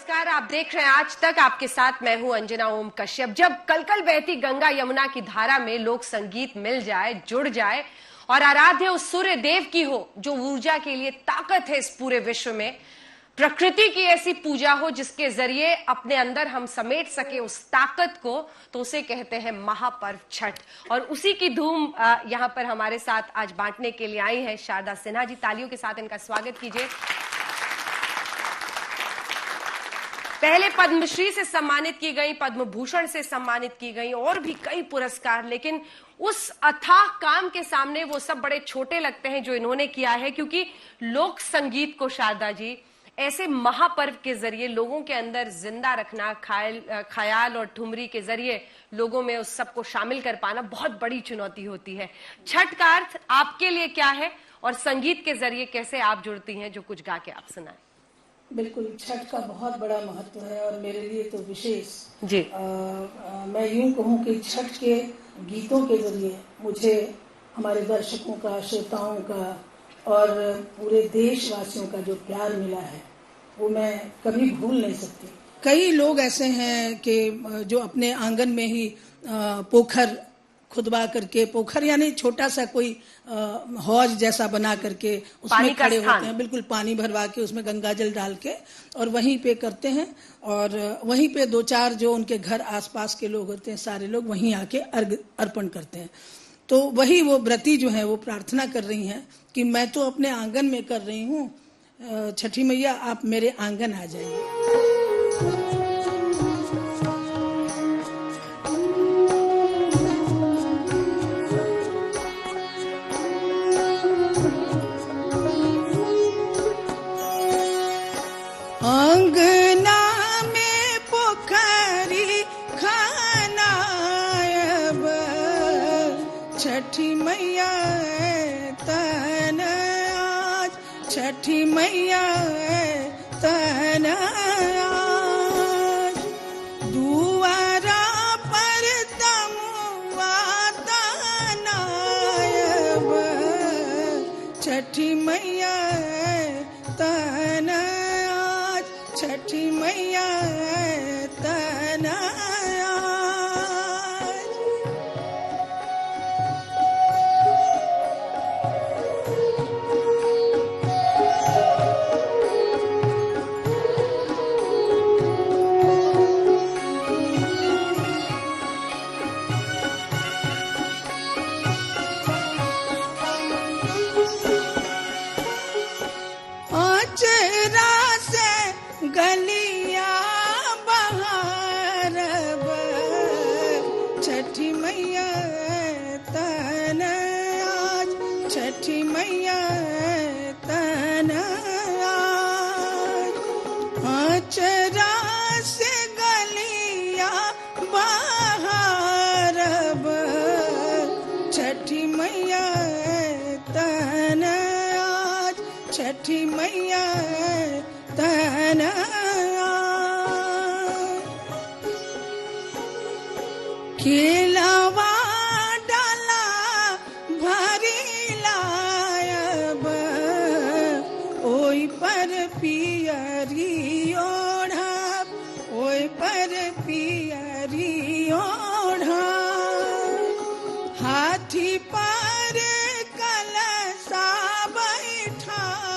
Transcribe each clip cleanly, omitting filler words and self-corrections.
नमस्कार, आप देख रहे हैं आज तक। आपके साथ मैं हूं अंजना ओम कश्यप। जब कलकल बहती गंगा यमुना की धारा में लोक संगीत मिल जाए, जुड़ जाए और आराध्य उस सूर्य देव की हो जो ऊर्जा के लिए ताकत है इस पूरे विश्व में, प्रकृति की ऐसी पूजा हो जिसके जरिए अपने अंदर हम समेट सके उस ताकत को, तो उसे कहते हैं महापर्व छठ। और उसी की धूम यहां पर हमारे साथ आज बांटने के लिए आई है शारदा सिन्हा जी। तालियों के साथ इनका स्वागत कीजिए। पहले पद्मश्री से सम्मानित की गई, पद्म भूषण से सम्मानित की गई और भी कई पुरस्कार, लेकिन उस अथाह काम के सामने वो सब बड़े छोटे लगते हैं जो इन्होंने किया है। क्योंकि लोक संगीत को शारदा जी ऐसे महापर्व के जरिए लोगों के अंदर जिंदा रखना, ख्याल और ठुमरी के जरिए लोगों में उस सबको शामिल कर पाना बहुत बड़ी चुनौती होती है। छठ का अर्थ आपके लिए क्या है और संगीत के जरिए कैसे आप जुड़ती हैं, जो कुछ गा के आप सुनाएं। बिल्कुल, छठ का बहुत बड़ा महत्व है और मेरे लिए तो विशेष जी। मैं यूं कहूं कि छठ के गीतों के जरिए मुझे हमारे दर्शकों का, श्रोताओं का और पूरे देशवासियों का जो प्यार मिला है वो मैं कभी भूल नहीं सकती। कई लोग ऐसे हैं कि जो अपने आंगन में ही पोखर खुदवा करके, पोखर यानी छोटा सा कोई हौज जैसा बना करके उसमें खड़े होते हैं, बिल्कुल पानी भरवा के उसमें गंगा जल डाल के और वहीं पे करते हैं। और वहीं पे दो चार जो उनके घर आसपास के लोग होते हैं सारे लोग वहीं आके अर्घ अर्पण करते हैं। तो वही वो व्रती जो है वो प्रार्थना कर रही हैं कि मैं तो अपने आंगन में कर रही हूँ, छठी मैया आप मेरे आंगन आ जाइए। अंगना में पोखरी खानायब, छठी मैया तन आज, छठी मैया तन आज, दुआरा पर तमुआ तनायब, छठी मैया तन, छठी मैया तना। गलिया बहारब, छठी मैया तन आज, छठी मैया तन आज, आचरा से गलिया बहारब, छठी मैया तन आज, छठी मैया तन। केलावा डाला भरी लायब, ओई पर पियरी ओढ़ब, ओई पर पियरी ओढ़ब, हाथी पर कलसा बैठायब,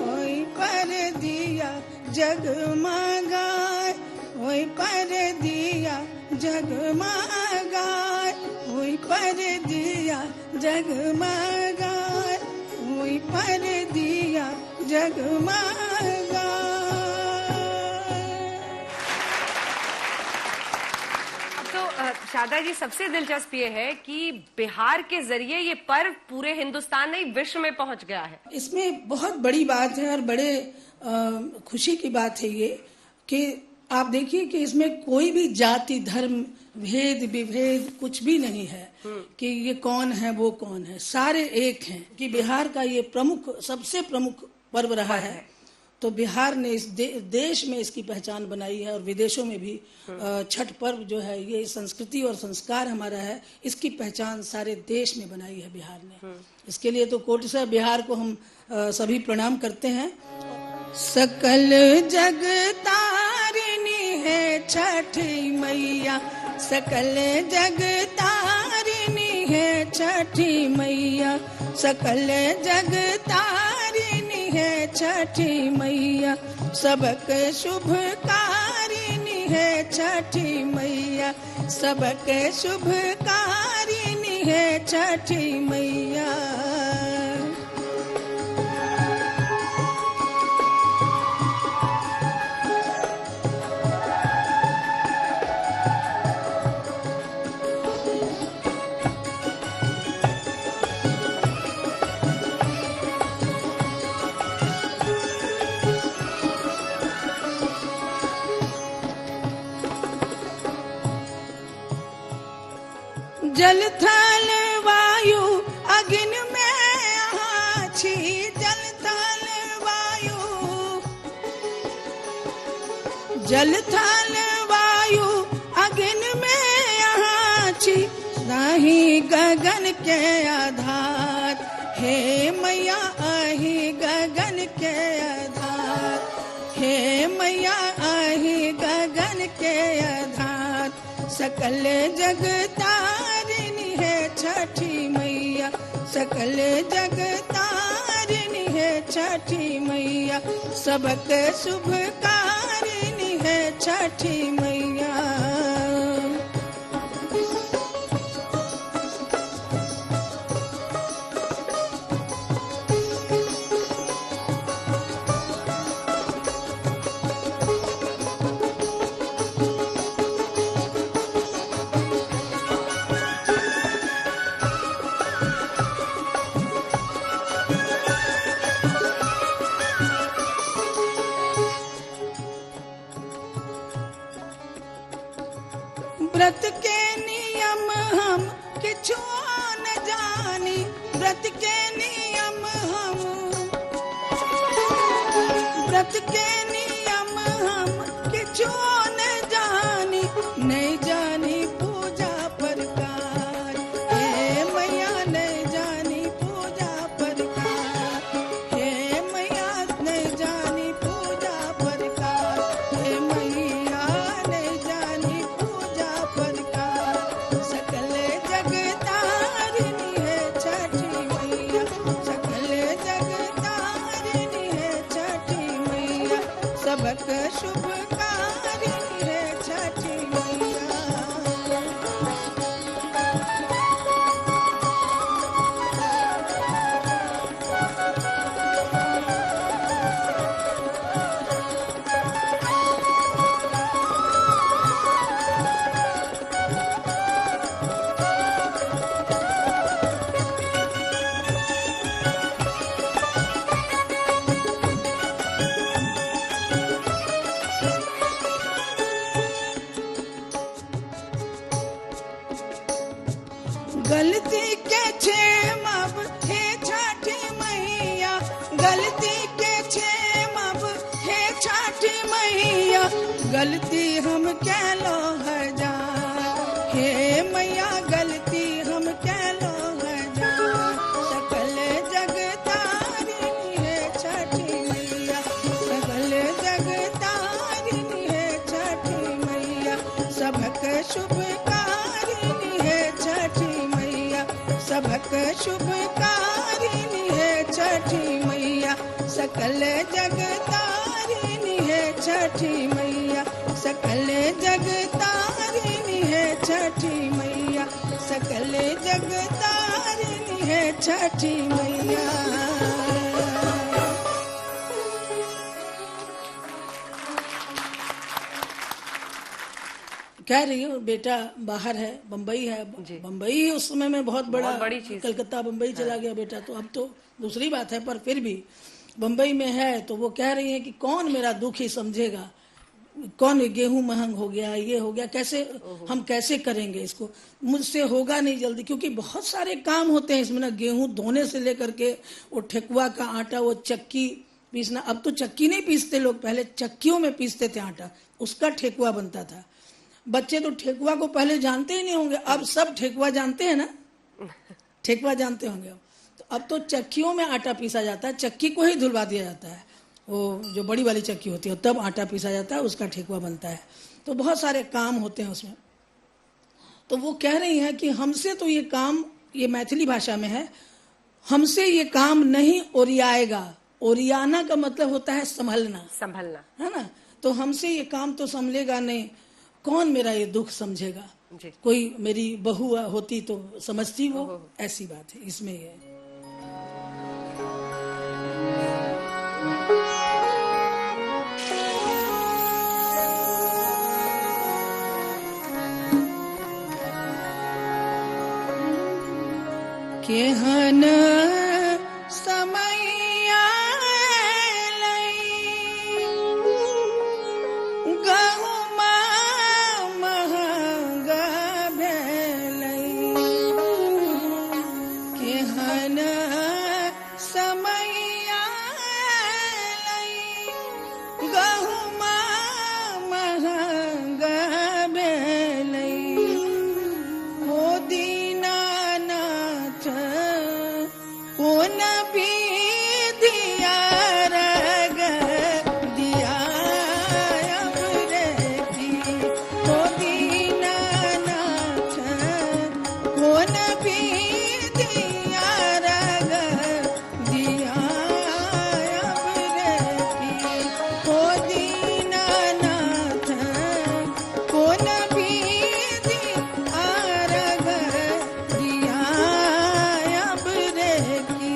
ओई पर दिया जगमगाए, ओई पर दिया जगमगाए, ओई पर दिया जगमगाए, ओई पर दिया जगमगाए। तो शारदा जी, सबसे दिलचस्प ये है कि बिहार के जरिए ये पर्व पूरे हिंदुस्तान नहीं विश्व में पहुंच गया है। इसमें बहुत बड़ी बात है और बड़े खुशी की बात है ये कि आप देखिए कि इसमें कोई भी जाति, धर्म, भेद विभेद कुछ भी नहीं है कि ये कौन है वो कौन है, सारे एक हैं। कि बिहार का ये प्रमुख, सबसे प्रमुख पर्व रहा है, तो बिहार ने इस देश में इसकी पहचान बनाई है और विदेशों में भी छठ पर्व जो है ये संस्कृति और संस्कार हमारा है, इसकी पहचान सारे देश में बनाई है बिहार ने। इसके लिए तो कोटि से बिहार को हम सभी प्रणाम करते हैं। सकल जग तारिणी है छठी मैया, सकल जग तारिणी है छठी मैया, सकल जग तारिणी है छठी मैया, सबके शुभकारिणी है छठी मैया, सबके शुभकारिणी है छठी मैया। जल थल वायु अग्नि में आछी, जल थल वायु, जल थल वायु अग्नि में आछी, नहीं गगन के आधार, हे मैया आही गगन के आधार, हे मैया आही गगन के आधार, सकल जग तारिणी है छठी मैया, सकल जग तारिणी है छठी मैया, सबके शुभकारिणी है छठी मैया। व्रत के नियम हम किछु न जानी, व्रत के नियम हम, व्रत के नियम हम किछु न जानी, नहीं जानी पूजा प्रकार, हे मैया नहीं जानी पूजा प्रकार, हे मैया नहीं जानी पूजा प्रकार, हे मैया नहीं जानी पूजा प्रकार, सकल जग तारिणी है छठी मैया, सकल जग तारिणी है छठी मैया, सबके शुभकारिणी है छठी मैया। गलती के क्षेम अब हे छठी मैया, गलती के क्षेम अब हे छठी मैया, गलती हम कह लो हजार, हे मैया गलती हम कह लो हजार, सकल जग तारिणी है छठी मैया, सकल जग तारिणी है छठी मैया, सबके शुभकारिणी है छठी मैया, सबके शुभकारिणी है छठी मैया, सकल जग तारिणी है छठी मैया, सकल जग तारिणी है छठी मैया, सकल जग तारिणी है छठी मैया। कह रही हूँ बेटा बाहर है, बम्बई है, बम्बई उस समय में बहुत बड़ी चीज, कलकत्ता बम्बई चला गया बेटा, तो अब तो दूसरी बात है, पर फिर भी बम्बई में है, तो वो कह रही है कि कौन मेरा दुखी समझेगा, कौन गेहूं महंग हो गया, ये हो गया, कैसे हम कैसे करेंगे इसको, मुझसे होगा नहीं जल्दी, क्योंकि बहुत सारे काम होते हैं इसमें ना, गेहूं धोने से लेकर के वो ठेकुआ का आटा, वो चक्की पीसना, अब तो चक्की नहीं पीसते लोग, पहले चक्कियों में पीसते थे आटा, उसका ठेकुआ बनता था। बच्चे तो ठेकुआ को पहले जानते ही नहीं होंगे, अब सब ठेकुआ जानते हैं ना, ठेकुआ जानते होंगे। तो अब तो चक्कियों में आटा पीसा जाता है, चक्की को ही धुलवा दिया जाता है, वो जो बड़ी वाली चक्की होती है तब आटा पीसा जाता है, उसका ठेकुआ बनता है। तो बहुत सारे काम होते हैं उसमें। तो वो कह रही हैं कि हमसे तो ये काम, ये मैथिली भाषा में है, हमसे ये काम नहीं ओरियाएगा। ओरियाना का मतलब होता है संभलना, संभलना, है ना। तो हमसे ये काम तो संभलेगा नहीं, कौन मेरा ये दुख समझेगा। जी। कोई मेरी बहू होती तो समझती वो, ऐसी बात है इसमें ये। केहन समैया गहुमा महंगा भेलै, केहन समैया गहुमा महंगा भेलै, हो दीनानाथ कोन विधिया रग दिया अमृति, हो दीनानाथ कोन विधिया रग दिया अमृति, हो दीनानाथ कोन विधिया रग दिया अमृति।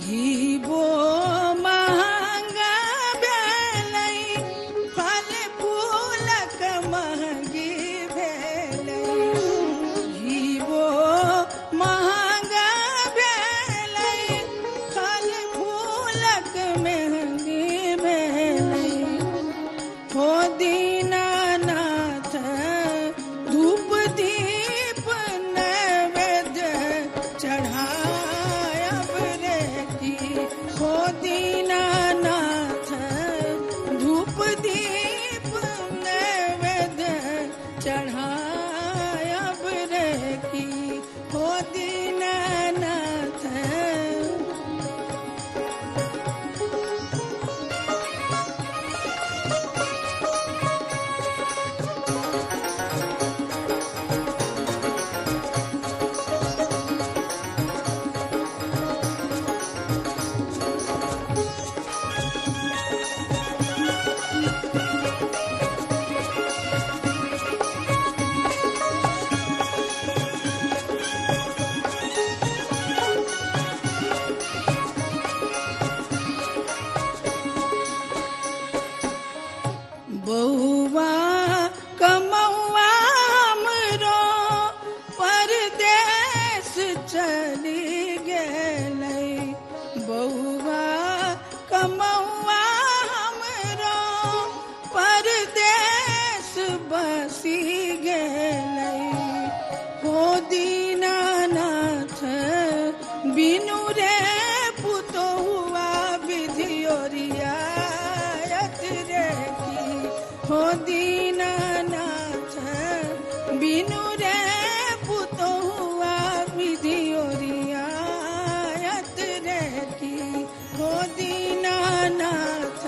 घीबो महंगा भेलै, फल फूलक महंगी भेलै, घीबो महंगा भेलै, फल फूलक महंगी भेलै, हो दीनानाथ धूप दीप नैवेद्य चढ़ायब रे की, हो दीनानाथ धूप दीप नैवेद्य चढ़ायब रे की, हो दीनानाथ। बहुआ कमौआ हमरो परदेश चली गेलै, बहुआ कमौआ हमरो परदेश बसी गेलै, हो दीनानाथ बिनु रे पुतहुआ विधि ओरियायत रे की, हो दीनानाथ बिनु रे पुतहुआ विधि ओरियायत रे की, हो दीनानाथ।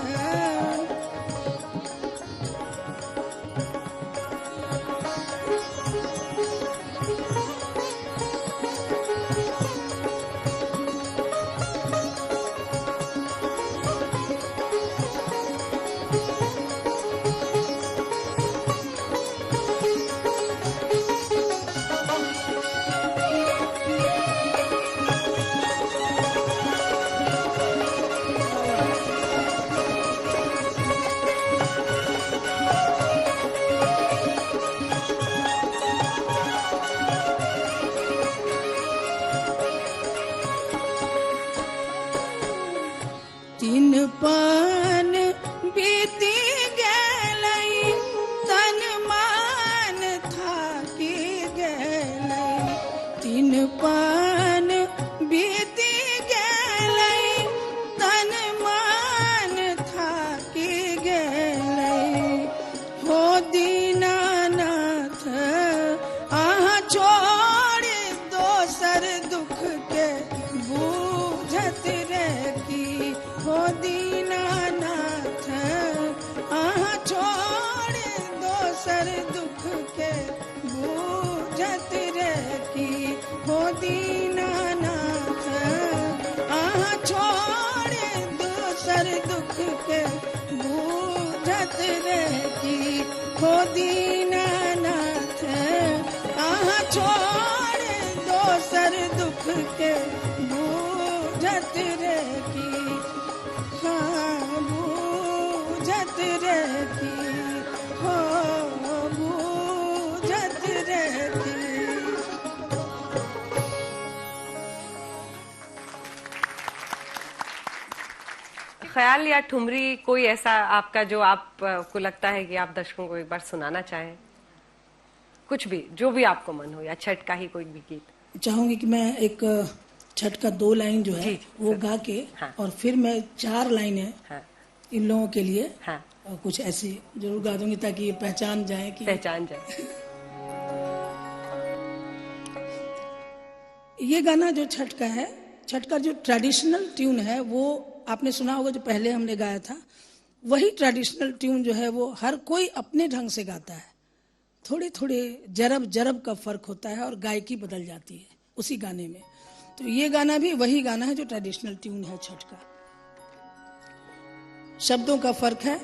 दीनानाथ आहा छोड़ दोसर दुख के बूझत रह की हो दीनानाथ आहा छोड़ दोसर दुख के बूझत रह की हो दीनानाथ आहा छोड़ दोसर दुख के बूझत रह की हो दीनानाथ आहा छोड़ दोसर दुख के बूझत रह की हाँ बूझत रह की हो बूझत रह की। ख्याल या ठुमरी कोई ऐसा आपका जो आपको लगता है कि आप दर्शकों को एक बार सुनाना चाहें? कुछ भी, जो भी आपको मन हो, या छठ का ही कोई भी गीत। चाहूंगी कि मैं एक छठ का 2 लाइन जो है वो गा के हाँ। और फिर मैं 4 लाइनें हाँ। इन लोगों के लिए हाँ। कुछ ऐसी जरूर गा दूंगी ताकि ये पहचान जाए कि पहचान जाए। ये गाना जो छठ का है, छठ का जो ट्रेडिशनल ट्यून है वो आपने सुना होगा, जो पहले हमने गाया था वही ट्रेडिशनल ट्यून जो है वो हर कोई अपने ढंग से गाता है। थोड़े थोड़े जरब जरब का फर्क होता है और गायकी बदल जाती है उसी गाने में। तो ये गाना भी वही गाना है जो ट्रेडिशनल ट्यून है छठ का। शब्दों का फर्क है।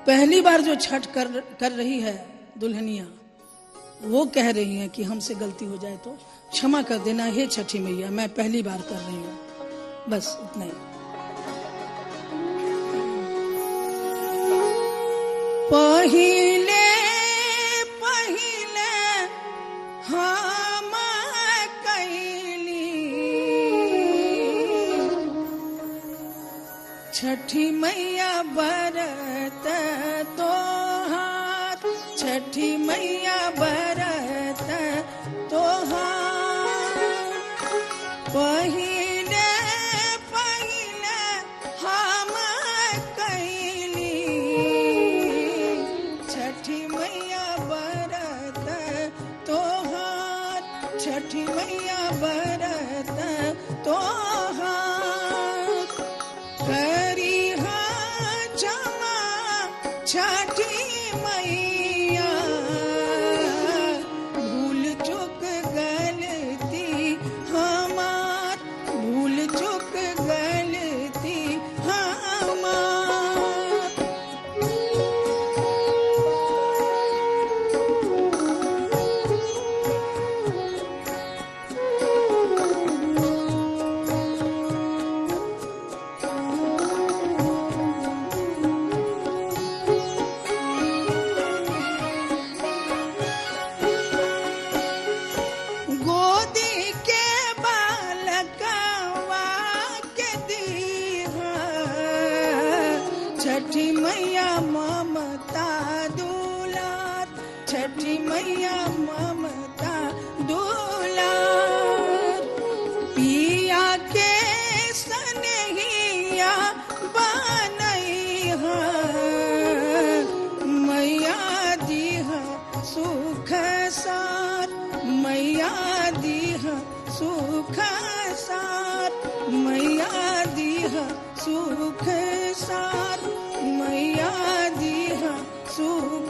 पहली बार जो छठ कर रही है दुल्हनिया, वो कह रही हैं कि हमसे गलती हो जाए तो क्षमा कर देना हे छठी मैया, मैं पहली बार कर रही हूँ। बस उतना ही। पहिले पहिले हम कैली छठी मैया बरत तोहार, छठी मैया बरत तोहार। पहिले पहिले हम कैली छठी मैया बरत तोहार, छठी मैया बरत तोहार। करिहा क्षमा छठी मैया, भूल चुक गलती हमार, भूल चुक गलती हमार। गोदी के बालकवा के दीहा, छठी मैया ममता दुलार, छठी मैया ममता दुलार। पिया के सनहिया बनैहा, मैया दीहा सुख सार, मैया दीहा सुख सार, मैया दीहा सुख सार, मैया दीहा सुख